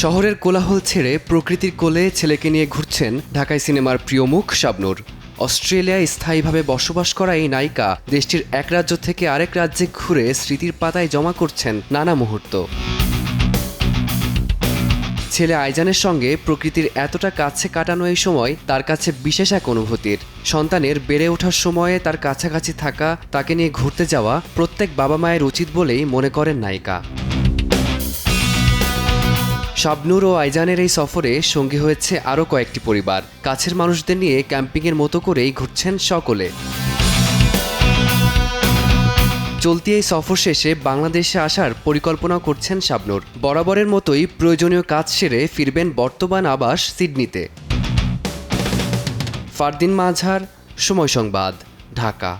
শহরের কোলাহল ছেড়ে প্রকৃতির কোলে ছেলেকে নিয়ে ঘুরছেন ঢাকায় সিনেমার প্রিয় মুখ শাবনূর। অস্ট্রেলিয়ায় স্থায়ীভাবে বসবাস করা এই নায়িকা দেশটির এক রাজ্য থেকে আরেক রাজ্যে ঘুরে স্মৃতির পাতায় জমা করছেন নানা মুহূর্ত। ছেলে আইজানের সঙ্গে প্রকৃতির এতটা কাছে কাটানো এই সময় তার কাছে বিশেষ এক অনুভূতির। সন্তানের বেড়ে ওঠার সময়ে তার কাছাকাছি থাকা, তাকে নিয়ে ঘুরতে যাওয়া প্রত্যেক বাবা মায়ের উচিত বলেই মনে করেন নায়িকা। শাবনূর ও আইজানের এই সফরে সঙ্গী হয়েছে আরও কয়েকটি পরিবার। কাছের মানুষদের নিয়ে ক্যাম্পিংয়ের মতো করেই ঘুরছেন সকলে। চলতি এই সফর শেষে বাংলাদেশে আসার পরিকল্পনা করছেন শাবনূর। বরাবরের মতোই প্রয়োজনীয় কাজ সেরে ফিরবেন বর্তমান আবাস সিডনিতে। ফারদিন মাঝার, সময় সংবাদ, ঢাকা।